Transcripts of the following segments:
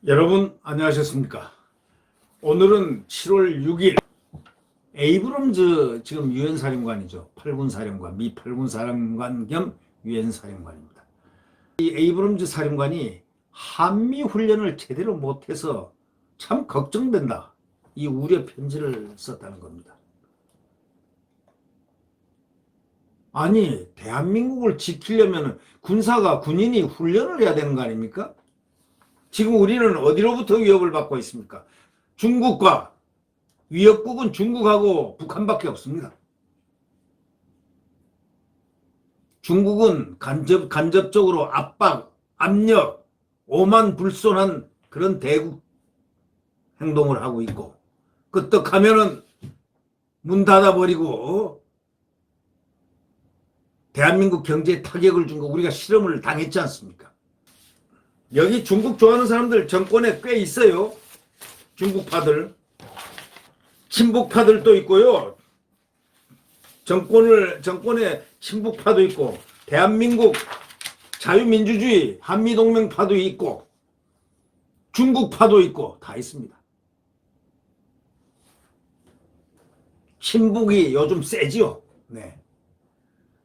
여러분 안녕하셨습니까? 오늘은 7월 6일 에이브럼즈 지금 유엔 사령관이죠. 8군 사령관, 미 8군 사령관 겸 유엔 사령관입니다. 이 에이브럼즈 사령관이 한미 훈련을 제대로 못해서 참 걱정된다. 이 우려 편지를 썼다는 겁니다. 아니, 대한민국을 지키려면 군인이 훈련을 해야 되는 거 아닙니까? 지금 우리는 어디로부터 위협을 받고 있습니까? 중국과 위협국은 중국하고 북한밖에 없습니다. 중국은 간접적으로 압박, 압력, 오만불손한 그런 대국 행동을 하고 있고, 끄떡하면은 문 닫아버리고 대한민국 경제에 타격을 준 거 우리가 실험을 당했지 않습니까? 여기 중국 좋아하는 사람들 정권에 꽤 있어요. 중국파들. 친북파들도 있고요. 정권에 친북파도 있고, 대한민국 자유민주주의 한미동맹파도 있고, 중국파도 있고, 다 있습니다. 친북이 요즘 세지요. 네.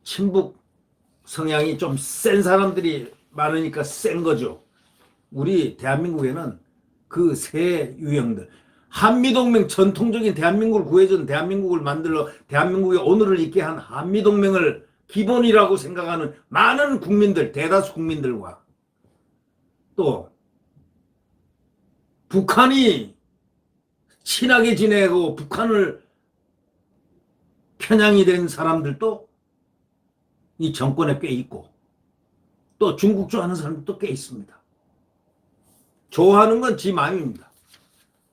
친북 성향이 좀 센 사람들이 많으니까 센 거죠. 우리 대한민국에는 그 세 유형들, 한미동맹 전통적인 대한민국을 구해준 대한민국을 만들어 대한민국의 오늘을 있게 한 한미동맹을 기본이라고 생각하는 많은 국민들, 대다수 국민들과 또 북한이 친하게 지내고 북한을 편향이 된 사람들도 이 정권에 꽤 있고, 또 중국 좋아하는 사람들도 꽤 있습니다. 좋아하는 건 지 마음입니다.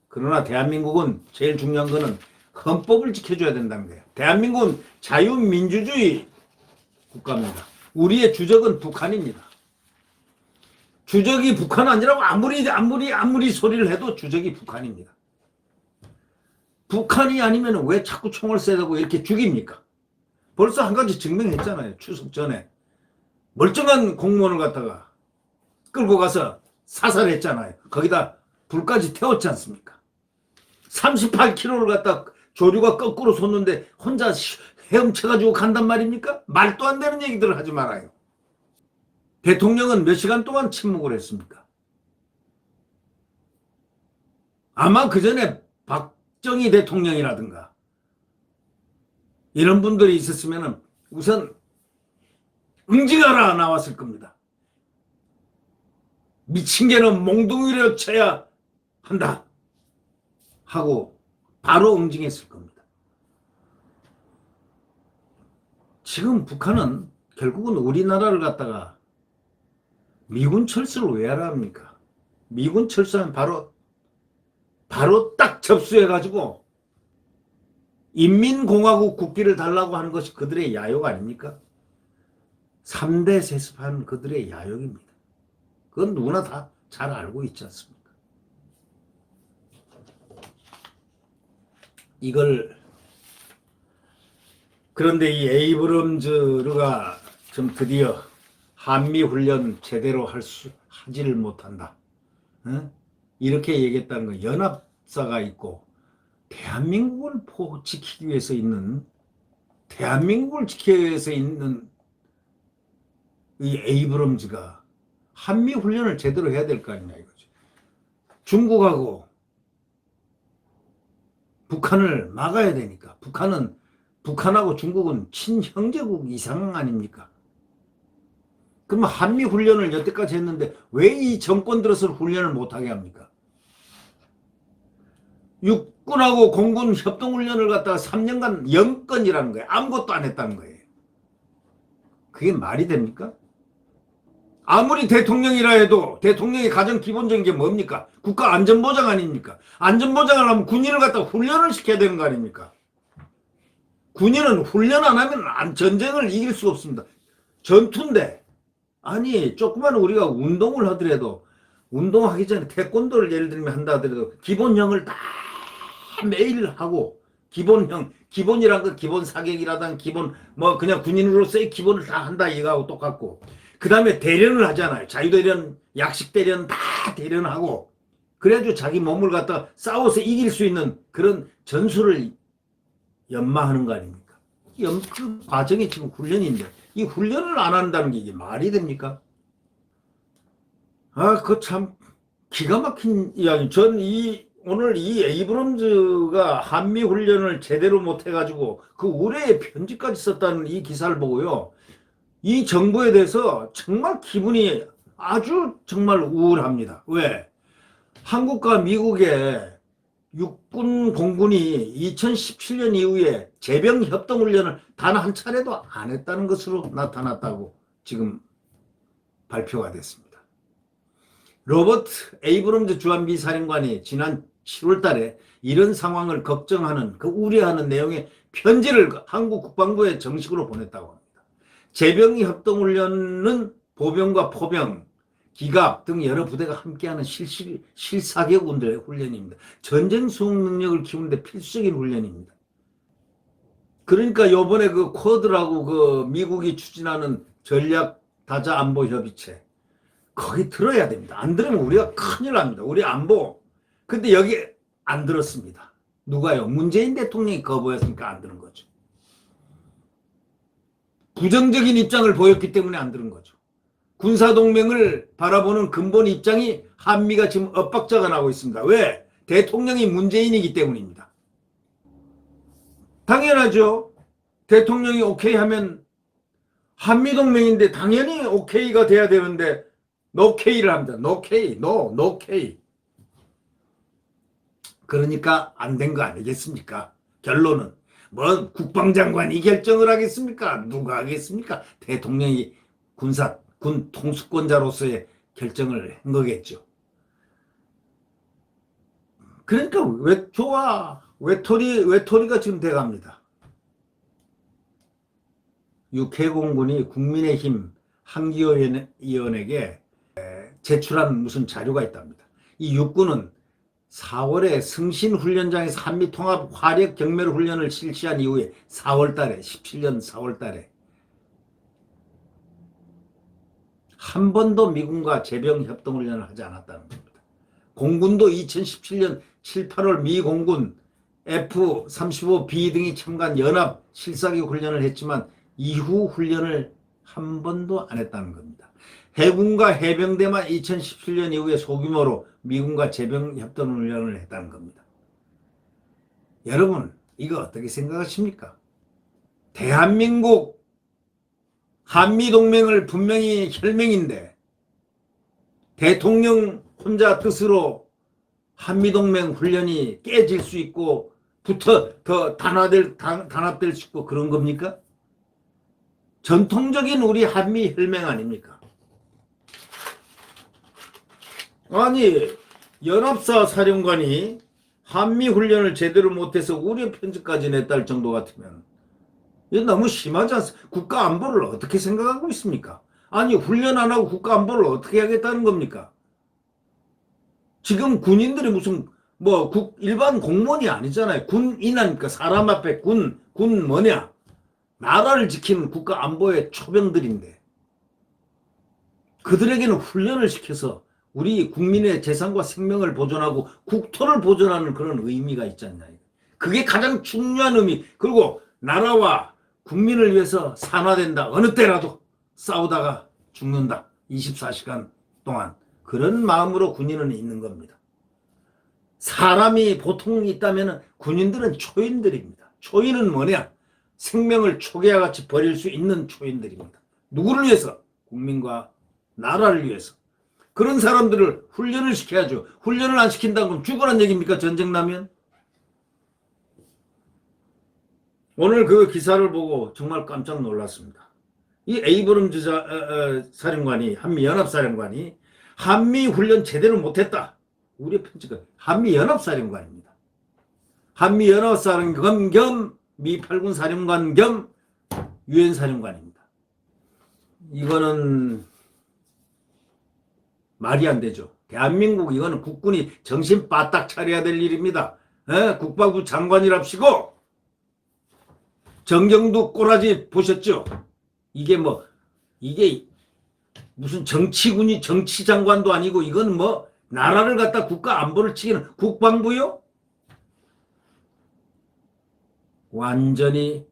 그러나 대한민국은 제일 중요한 거는 헌법을 지켜줘야 된다는 거예요. 대한민국은 자유민주주의 국가입니다. 우리의 주적은 북한입니다. 주적이 북한 아니라고 아무리 소리를 해도 주적이 북한입니다. 북한이 아니면 왜 자꾸 총을 쏘고 이렇게 죽입니까? 벌써 한 가지 증명했잖아요. 추석 전에 멀쩡한 공무원을 갖다가 끌고 가서 사살했잖아요. 거기다 불까지 태웠지 않습니까? 38km를 갖다 조류가 거꾸로 솟는데 혼자 헤엄쳐가지고 간단 말입니까? 말도 안 되는 얘기들을 하지 말아요. 대통령은 몇 시간 동안 침묵을 했습니까? 아마 그 전에 박정희 대통령이라든가 이런 분들이 있었으면 우선 응징하라 나왔을 겁니다. 미친 개는 몽둥이를 쳐야 한다 하고 바로 응징했을 겁니다. 지금 북한은 결국은 우리나라를 갖다가 미군 철수를 왜 하라 합니까? 미군 철수하면 바로 딱 접수해가지고 인민공화국 국기를 달라고 하는 것이 그들의 야욕 아닙니까? 3대 세습한 그들의 야욕입니다. 그건 누구나 다 잘 알고 있지 않습니까? 그런데 이 에이브럼즈가 좀 드디어 한미훈련 제대로 하지를 못한다. 이렇게 얘기했다는 거. 연합사가 있고 대한민국을 지키기 위해서 있는 이 에이브럼즈가 한미훈련을 제대로 해야 될 거 아니냐 이거죠. 중국하고 북한을 막아야 되니까. 북한하고 중국은 친형제국 이상 아닙니까? 그러면 한미훈련을 여태까지 했는데 왜 이 정권 들어서 훈련을 못하게 합니까? 육군하고 공군 협동훈련을 갖다가 3년간 0건이라는 거예요. 아무것도 안 했다는 거예요. 그게 말이 됩니까? 아무리 대통령이라 해도 대통령의 가장 기본적인 게 뭡니까? 국가 안전보장 아닙니까? 안전보장을 하면 군인을 갖다 훈련을 시켜야 되는 거 아닙니까? 군인은 훈련 안 하면 전쟁을 이길 수가 없습니다. 전투인데, 아니 조그만 우리가 운동을 하더라도 운동하기 전에 태권도를 예를 들면 한다 하더라도 기본형을 다 매일 하고, 기본이란 건 기본 사격이라든 기본 그냥 군인으로서의 기본을 다 한다 이거하고 똑같고, 그 다음에 대련을 하잖아요. 자유대련, 약식대련 다 대련하고, 그래가지고 자기 몸을 갖다가 싸워서 이길 수 있는 그런 전술을 연마하는 거 아닙니까? 그 과정이 지금 훈련인데 이 훈련을 안 한다는 게 이게 말이 됩니까? 아, 그 참 기가 막힌 이야기. 오늘 이 에이브럼즈가 한미 훈련을 제대로 못 해가지고 그 의뢰의 편지까지 썼다는 이 기사를 보고요. 이 정부에 대해서 정말 기분이 아주 정말 우울합니다. 왜? 한국과 미국의 육군 공군이 2017년 이후에 제병 협동 훈련을 단 한 차례도 안 했다는 것으로 나타났다고 지금 발표가 됐습니다. 로버트 에이브럼즈 주한미 사령관이 지난 7월 달에 이런 상황을 걱정하는 우려하는 내용의 편지를 한국 국방부에 정식으로 보냈다고 합니다. 제병 협동 훈련은 보병과 포병, 기갑 등 여러 부대가 함께하는 실사격군들의 훈련입니다. 전쟁 수행 능력을 키우는 데 필수적인 훈련입니다. 그러니까 요번에 그 쿼드라고 그 미국이 추진하는 전략 다자 안보 협의체 거기 들어야 됩니다. 안 들으면 우리가 큰일 납니다. 우리 안보. 근데 여기 안 들었습니다. 누가요? 문재인 대통령이 거부했으니까 안 들은 거죠. 부정적인 입장을 보였기 때문에 안 들은 거죠. 군사동맹을 바라보는 근본 입장이 한미가 지금 엇박자가 나고 있습니다. 왜? 대통령이 문재인이기 때문입니다. 당연하죠. 대통령이 오케이 하면 한미동맹인데 당연히 오케이가 돼야 되는데 노케이를 합니다. 노케이, 노케이. 그러니까 안 된 거 아니겠습니까? 결론은 뭐 국방장관이 결정을 하겠습니까? 누가 하겠습니까? 대통령이 군 통수권자로서의 결정을 한 거겠죠. 그러니까 왜 좋아? 외톨이가 지금 돼갑니다. 육해공군이 국민의힘 한기호 의원에게 제출한 무슨 자료가 있답니다. 이 육군은 4월에 승신훈련장에서 한미통합 화력 경멸 훈련을 실시한 이후에 4월달에 17년 4월달에 한 번도 미군과 제병 협동훈련을 하지 않았다는 겁니다. 공군도 2017년 7, 8월 미 공군 F-35B 등이 참가한 연합 실사격 훈련을 했지만 이후 훈련을 한 번도 안 했다는 겁니다. 해군과 해병대만 2017년 이후에 소규모로 미군과 제병 협동 훈련을 했다는 겁니다. 여러분 이거 어떻게 생각하십니까? 대한민국 한미동맹을 분명히 혈맹인데 대통령 혼자 뜻으로 한미동맹 훈련이 깨질 수 있고 더 단합될 수 있고 그런 겁니까? 전통적인 우리 한미 혈맹 아닙니까? 아니 연합사 사령관이 한미 훈련을 제대로 못해서 우려 편지까지 냈다 할 정도 같으면 이거 너무 심하지 않습니까? 국가 안보를 어떻게 생각하고 있습니까? 아니 훈련 안 하고 국가 안보를 어떻게 하겠다는 겁니까? 지금 군인들이 무슨 일반 공무원이 아니잖아요. 군인하니까 사람 앞에 군 뭐냐? 나라를 지키는 국가 안보의 초병들인데 그들에게는 훈련을 시켜서 우리 국민의 재산과 생명을 보존하고 국토를 보존하는 그런 의미가 있지 않냐. 그게 가장 중요한 의미. 그리고 나라와 국민을 위해서 산화된다. 어느 때라도 싸우다가 죽는다. 24시간 동안. 그런 마음으로 군인은 있는 겁니다. 사람이 보통 있다면 군인들은 초인들입니다. 초인은 뭐냐? 생명을 초계와 같이 버릴 수 있는 초인들입니다. 누구를 위해서? 국민과 나라를 위해서. 그런 사람들을 훈련을 시켜야죠. 훈련을 안 시킨다고 그럼 죽으란 얘기입니까? 전쟁 나면? 오늘 그 기사를 보고 정말 깜짝 놀랐습니다. 이 에이브럼즈 사령관이 한미연합사령관이 한미훈련 제대로 못했다. 우리 편지가 한미연합사령관입니다. 한미연합사령관 겸 미8군 사령관 겸 유엔 사령관입니다. 이거는 말이 안 되죠. 대한민국 이거는 국군이 정신 바짝 차려야 될 일입니다. 국방부 장관이랍시고 정경두 꼬라지 보셨죠? 이게 무슨 정치군이 정치장관도 아니고 이건 나라를 갖다 국가 안보를 지키는 국방부요? 완전히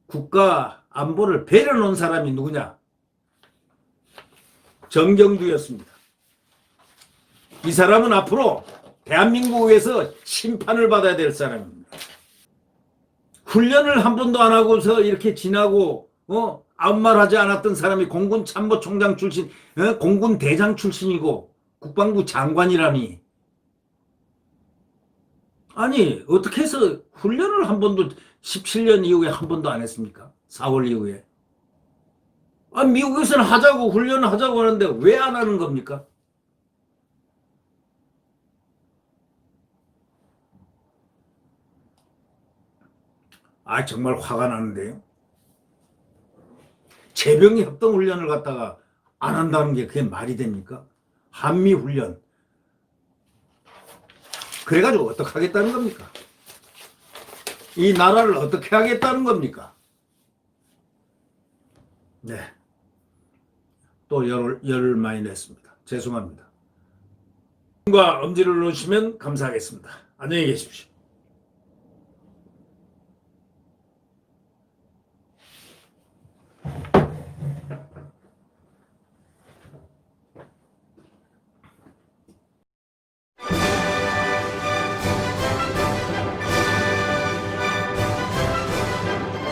국가 안보를 배려 놓은 사람이 누구냐? 정경두였습니다. 이 사람은 앞으로 대한민국에서 심판을 받아야 될 사람입니다. 훈련을 한 번도 안 하고서 이렇게 지나고 아무 말 하지 않았던 사람이 공군 참모총장 출신, 공군 대장 출신이고 국방부 장관이라니. 아니 어떻게 해서 훈련을 한 번도 17년 이후에 한 번도 안 했습니까? 4월 이후에. 아, 미국에서는 하자고 훈련을 하자고 하는데 왜 안 하는 겁니까? 아, 정말 화가 나는데요. 제병이 협동훈련을 갖다가 안 한다는 게 그게 말이 됩니까? 한미훈련. 그래가지고 어떻게 하겠다는 겁니까? 이 나라를 어떻게 하겠다는 겁니까? 네. 또 열을 많이 냈습니다. 죄송합니다. 과 엄지를 놓으시면 감사하겠습니다. 안녕히 계십시오.